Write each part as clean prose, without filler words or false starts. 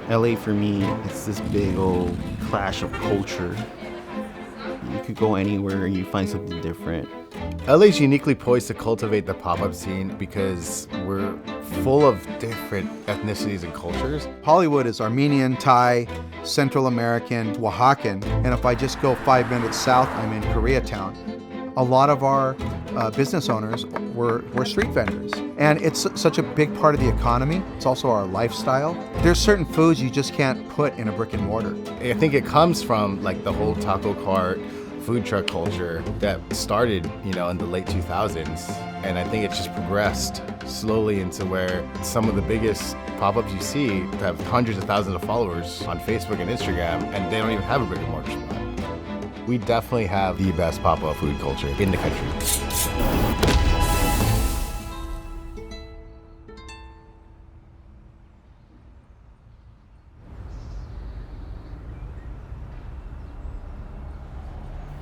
LA for me, it's this big old clash of culture. You could go anywhere and you find something different. LA's uniquely poised to cultivate the pop-up scene because we're full of different ethnicities and cultures. Hollywood is Armenian, Thai, Central American, Oaxacan, and if I just go 5 minutes south, I'm in Koreatown. A lot of our business owners were street vendors, and it's such a big part of the economy. It's also our lifestyle. There's certain foods you just can't put in a brick and mortar. I think it comes from like the whole taco cart, food truck culture that started, in the late 2000s. And I think it's just progressed slowly into where some of the biggest pop-ups you see have hundreds of thousands of followers on Facebook and Instagram, and they don't even have a brick and mortar spot. We definitely have the best pop-up food culture in the country.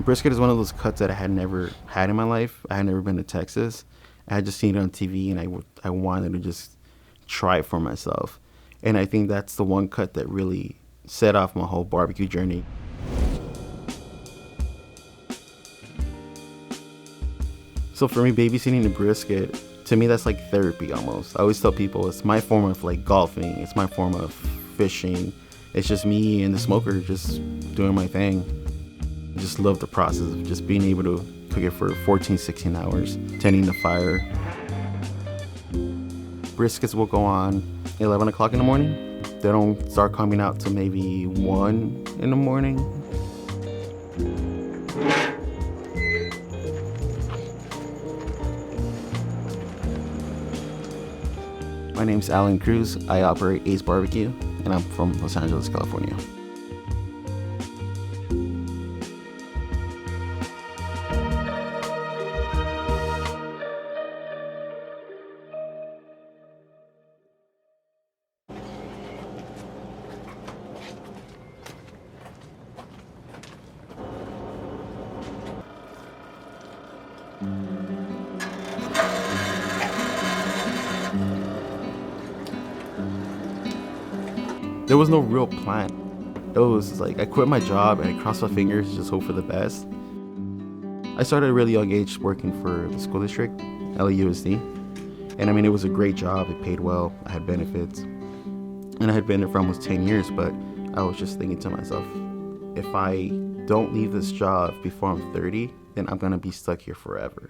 Brisket is one of those cuts that I had never had in my life. I had never been to Texas. I had just seen it on TV, and I wanted to just try it for myself. And I think that's the one cut that really set off my whole barbecue journey. So for me, babysitting the brisket, to me, that's like therapy almost. I always tell people it's my form of like golfing. It's my form of fishing. It's just me and the smoker just doing my thing. I just love the process of just being able to cook it for 14, 16 hours, tending the fire. Briskets will go on 11 o'clock in the morning. They don't start coming out till maybe 1 in the morning. My name's Alan Cruz. I operate Ace Barbecue, and I'm from Los Angeles, California. There was no real plan. It was like I quit my job and I crossed my fingers, just hope for the best. I started at a really young age working for the school district, LAUSD. And I mean, it was a great job. It paid well. I had benefits. And I had been there for almost 10 years, but I was just thinking to myself, if I don't leave this job before I'm 30, then I'm gonna be stuck here forever.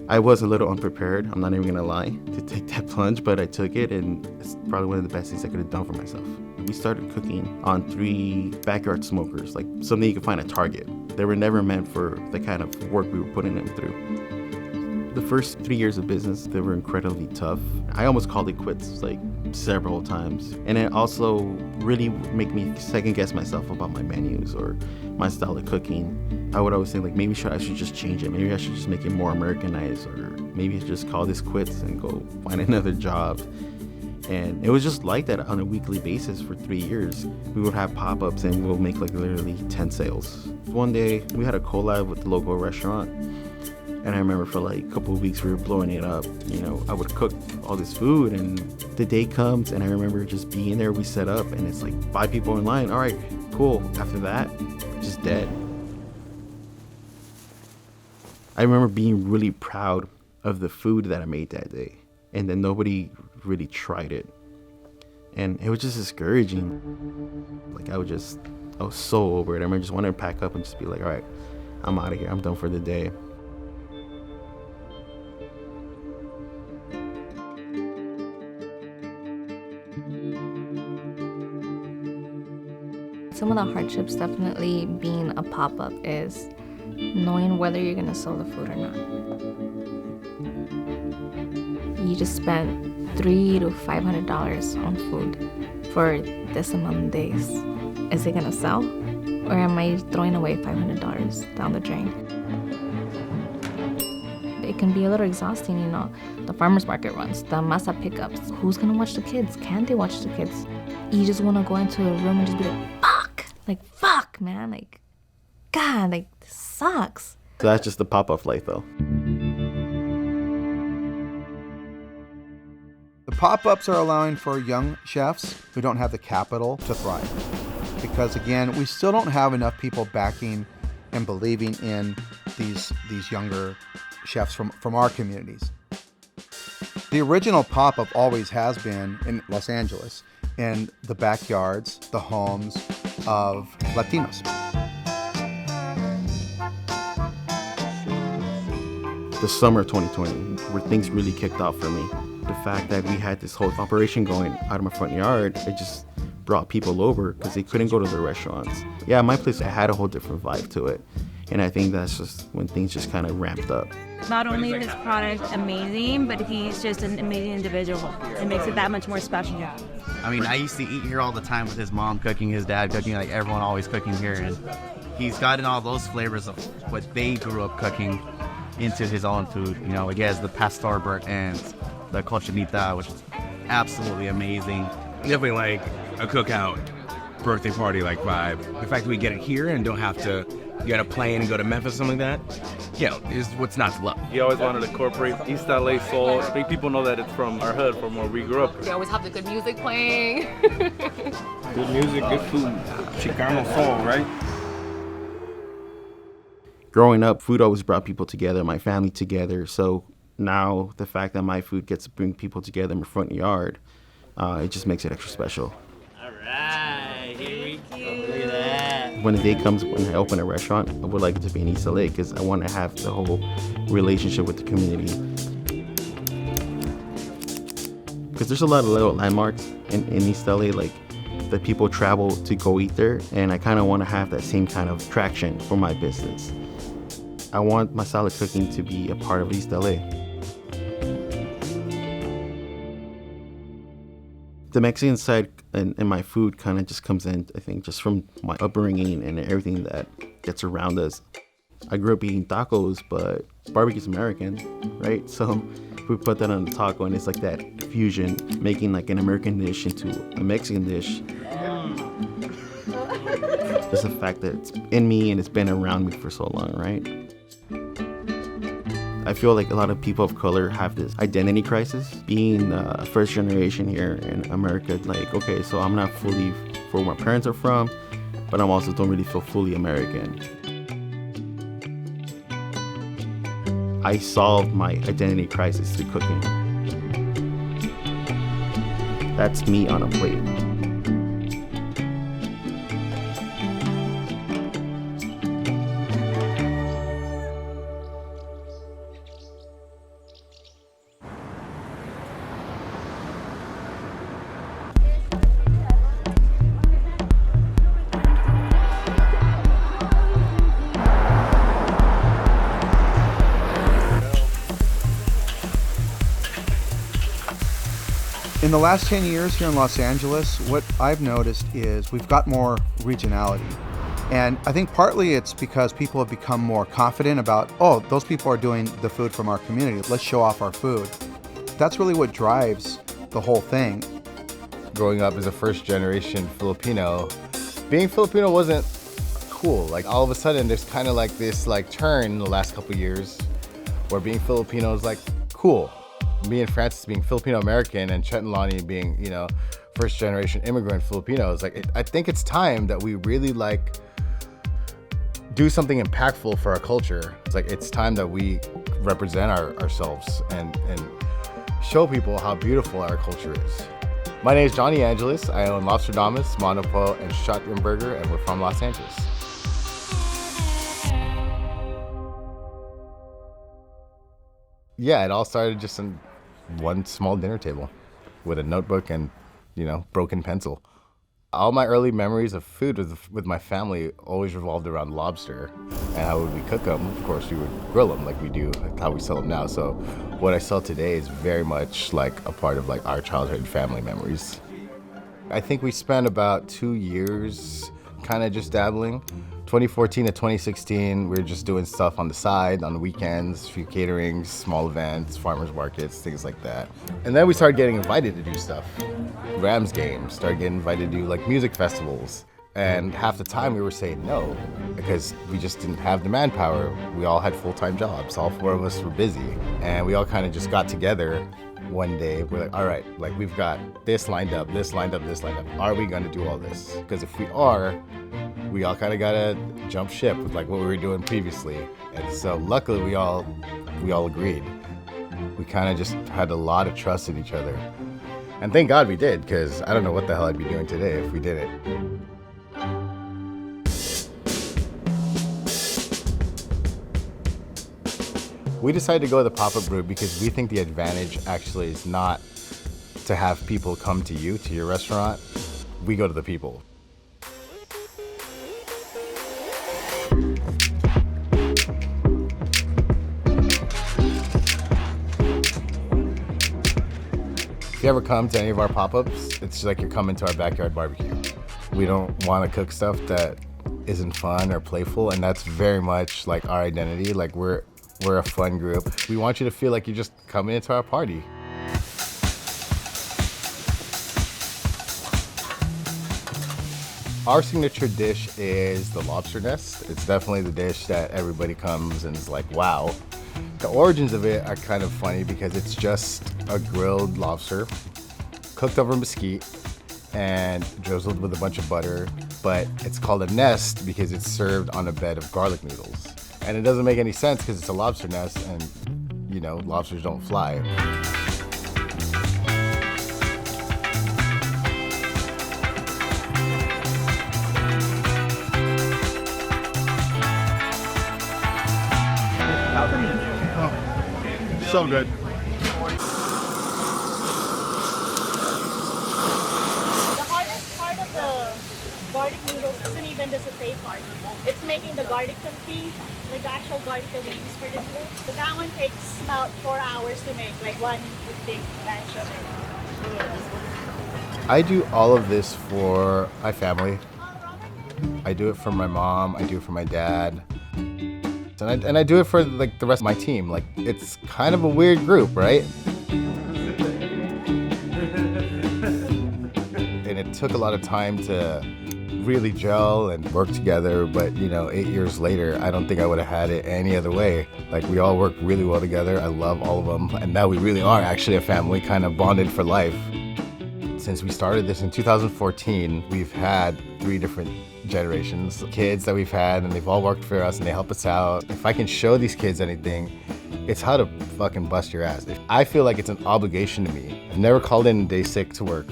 I was a little unprepared, I'm not even gonna lie, to take that plunge, but I took it, and it's probably one of the best things I could have done for myself. We started cooking on 3 backyard smokers, like something you could find at Target. They were never meant for the kind of work we were putting them through. The first 3 years of business, they were incredibly tough. I almost called it quits like several times. And it also really made me second guess myself about my menus or my style of cooking. I would always think like maybe I should just change it. Maybe I should just make it more Americanized, or maybe just call this quits and go find another job. And it was just like that on a weekly basis for 3 years. We would have pop-ups and we'll make like literally 10 sales. One day we had a collab with the local restaurant. And I remember for like a couple of weeks we were blowing it up. I would cook all this food, and the day comes and I remember just being there. We set up and it's like 5 people in line. All right, cool. After that, just dead. I remember being really proud of the food that I made that day, and then nobody really tried it. And it was just discouraging. Like I was so over it. I remember just wanting to pack up and just be like, all right, I'm out of here. I'm done for the day. Some of the hardships definitely being a pop-up is knowing whether you're gonna sell the food or not. You just spent $300 to $500 on food for this amount of days. Is it gonna sell? Or am I throwing away $500 down the drain? It can be a little exhausting, the farmer's market runs, the masa pickups. Who's gonna watch the kids? Can they watch the kids? You just wanna go into a room and just be like, fuck, man, God, this sucks. So that's just the pop-up life though. Pop-ups are allowing for young chefs who don't have the capital to thrive. Because again, we still don't have enough people backing and believing in these younger chefs from our communities. The original pop-up always has been in Los Angeles, in the backyards, the homes of Latinos. The summer of 2020, where things really kicked off for me. The fact that we had this whole operation going out of my front yard, it just brought people over because they couldn't go to the restaurants. Yeah, my place had a whole different vibe to it. And I think that's just when things just kind of ramped up. Not only is his product amazing, but he's just an amazing individual. It makes it that much more special. I mean, I used to eat here all the time with his mom cooking, his dad cooking, like everyone always cooking here. And he's gotten all those flavors of what they grew up cooking into his own food. You know, he has the pastor burnt ends, the cochinita, which is absolutely amazing. Definitely like a cookout, birthday party like vibe. The fact that we get it here and don't have to get a plane and go to Memphis or something like that, you know, is what's not to love. He always wanted to incorporate East LA soul, make people know that it's from our hood, from where we grew up. They always have the good music playing. Good music, good food, Chicano soul, right? Growing up, food always brought people together, my family together. So now the fact that my food gets to bring people together in my front yard, it just makes it extra special. All right, here we go. Look at that. When the day comes when I open a restaurant, I would like it to be in East LA because I want to have the whole relationship with the community. Because there's a lot of little landmarks in East LA, like that people travel to go eat there, and I kind of want to have that same kind of traction for my business. I want my salad cooking to be a part of East LA. The Mexican side in my food kind of just comes in, I think, just from my upbringing and everything that gets around us. I grew up eating tacos, but barbecue's American, right? So we put that on the taco, and it's like that fusion, making like an American dish into a Mexican dish. Just the fact that it's in me and it's been around me for so long, right? I feel like a lot of people of color have this identity crisis. Being first generation here in America, like, okay, so I'm not fully where my parents are from, but I'm also don't really feel fully American. I solved my identity crisis through cooking. That's me on a plate. In the last 10 years here in Los Angeles, what I've noticed is we've got more regionality. And I think partly it's because people have become more confident about, oh, those people are doing the food from our community. Let's show off our food. That's really what drives the whole thing. Growing up as a first generation Filipino, being Filipino wasn't cool. Like all of a sudden there's kind of like this like turn in the last couple of years where being Filipino is like cool. Me and Francis being Filipino American and Chet and Lonnie being, you know, first generation immigrant Filipinos, I think it's time that we really like do something impactful for our culture. It's time that we represent ourselves and show people how beautiful our culture is. My name is Johnny Angeles. I own Lobsterdamus, Monopo, and Shotgunburger, and we're from Los Angeles. Yeah, it all started just in one small dinner table with a notebook and, you know, broken pencil. All my early memories of food with my family always revolved around lobster. And how would we cook them? Of course, we would grill them like we do, like how we sell them now. So what I sell today is very much like a part of like our childhood family memories. I think we spent about 2 years kind of just dabbling. 2014 to 2016, we were just doing stuff on the side, on the weekends, a few caterings, small events, farmers markets, things like that. And then we started getting invited to do stuff. Rams games, started getting invited to do like music festivals. And half the time we were saying no, because we just didn't have the manpower. We all had full-time jobs, all 4 of us were busy. And we all kind of just got together one day, we're like, all right, like we've got this lined up, this lined up, this lined up. Are we gonna do all this? Because if we are, we all kind of gotta jump ship with like what we were doing previously. And so luckily we all agreed. We kind of just had a lot of trust in each other. And thank God we did, because I don't know what the hell I'd be doing today if we didn't. We decided to go the pop-up route because we think the advantage actually is not to have people come to you, to your restaurant. We go to the people. If you ever come to any of our pop-ups, it's like you're coming to our backyard barbecue. We don't want to cook stuff that isn't fun or playful, and that's very much like our identity. Like we're a fun group. We want you to feel like you're just coming into our party. Our signature dish is the lobster nest. It's definitely the dish that everybody comes and is like, wow. The origins of it are kind of funny because it's just a grilled lobster cooked over mesquite and drizzled with a bunch of butter, but it's called a nest because it's served on a bed of garlic noodles. And it doesn't make any sense because it's a lobster nest and, you know, lobsters don't fly. So good. The hardest part of the garlic noodles isn't even the sauté part. It's making the garlic confit, like the actual garlic that we use for the noodles. So that one takes about 4 hours to make, like one big batch of it. I do all of this for my family. I do it for my mom, I do it for my dad. And I do it for like the rest of my team. Like it's kind of a weird group, right? And it took a lot of time to really gel and work together, but you know, 8 years later, I don't think I would have had it any other way. Like we all work really well together. I love all of them. And now we really are actually a family, kind of bonded for life. Since we started this in 2014, we've had 3 different generations, kids that we've had, and they've all worked for us and they help us out. If I can show these kids anything, it's how to fucking bust your ass. I feel like it's an obligation to me. I've never called in a day sick to work.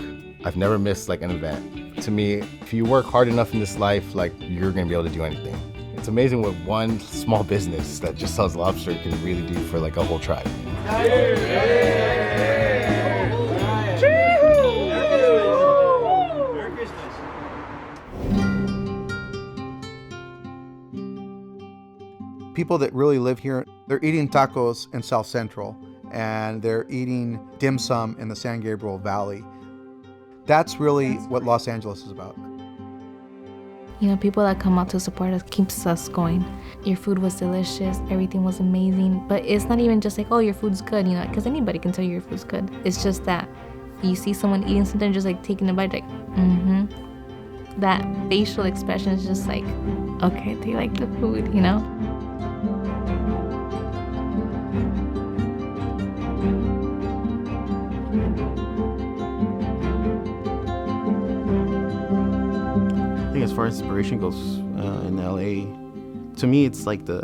I've never missed like an event. To me, if you work hard enough in this life, like you're gonna be able to do anything. It's amazing what one small business that just sells lobster can really do for like a whole tribe. People that really live here, they're eating tacos in South Central and they're eating dim sum in the San Gabriel Valley. That's really what Los Angeles is about. You know, people that come out to support us keeps us going. Your food was delicious, everything was amazing, but it's not even just like, oh, your food's good, you know, because anybody can tell you your food's good. It's just that you see someone eating something, just like taking a bite, like, That facial expression is just like, okay, they like the food, you know? I think as far as inspiration goes in LA, to me it's like the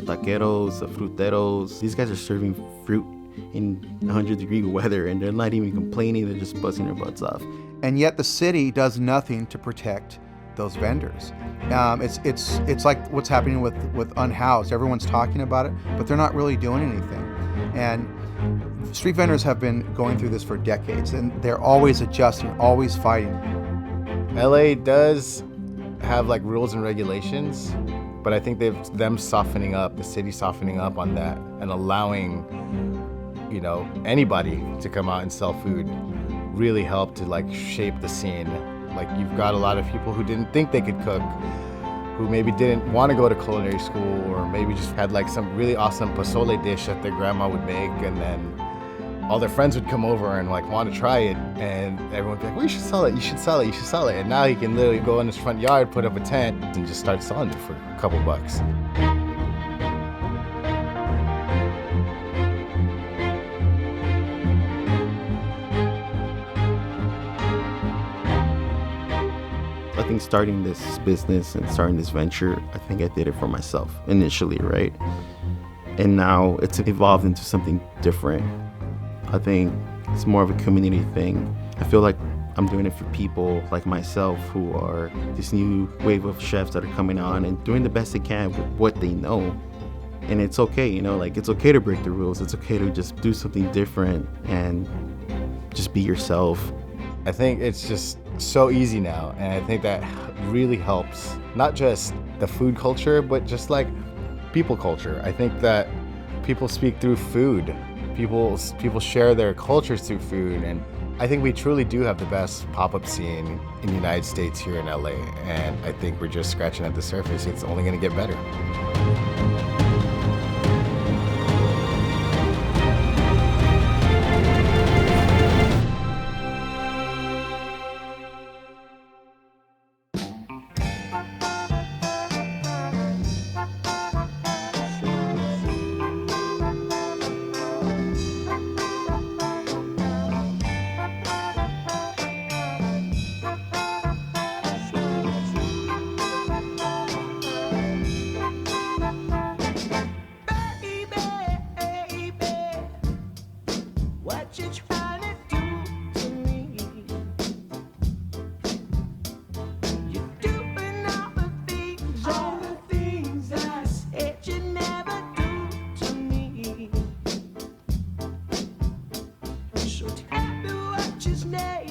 taqueros, the fruteros. These guys are serving fruit in 100-degree weather and they're not even complaining, they're just busting their butts off. And yet the city does nothing to protect those vendors. It's like what's happening with Unhoused. Everyone's talking about it, but they're not really doing anything. And street vendors have been going through this for decades, and they're always adjusting, always fighting. LA does have like rules and regulations, but I think them softening up, the city softening up on that and allowing, you know, anybody to come out and sell food really helped to like shape the scene. Like you've got a lot of people who didn't think they could cook, who maybe didn't want to go to culinary school, or maybe just had like some really awesome pozole dish that their grandma would make, and then all their friends would come over and like want to try it, and everyone would be like, well, you should sell it, you should sell it, you should sell it. And now he can literally go in his front yard, put up a tent, and just start selling it for a couple bucks. think starting this business and starting this venture, I think I did it for myself initially, right? And now it's evolved into something different. I think it's more of a community thing. I feel like I'm doing it for people like myself who are this new wave of chefs that are coming on and doing the best they can with what they know. And it's okay, you know, like it's okay to break the rules. It's okay to just do something different and just be yourself. I think it's just so easy now, and I think that really helps not just the food culture, but just like people culture. I think that people speak through food. People share their cultures through food, and I think we truly do have the best pop-up scene in the United States here in LA, and I think we're just scratching at the surface. It's only going to get better. Name.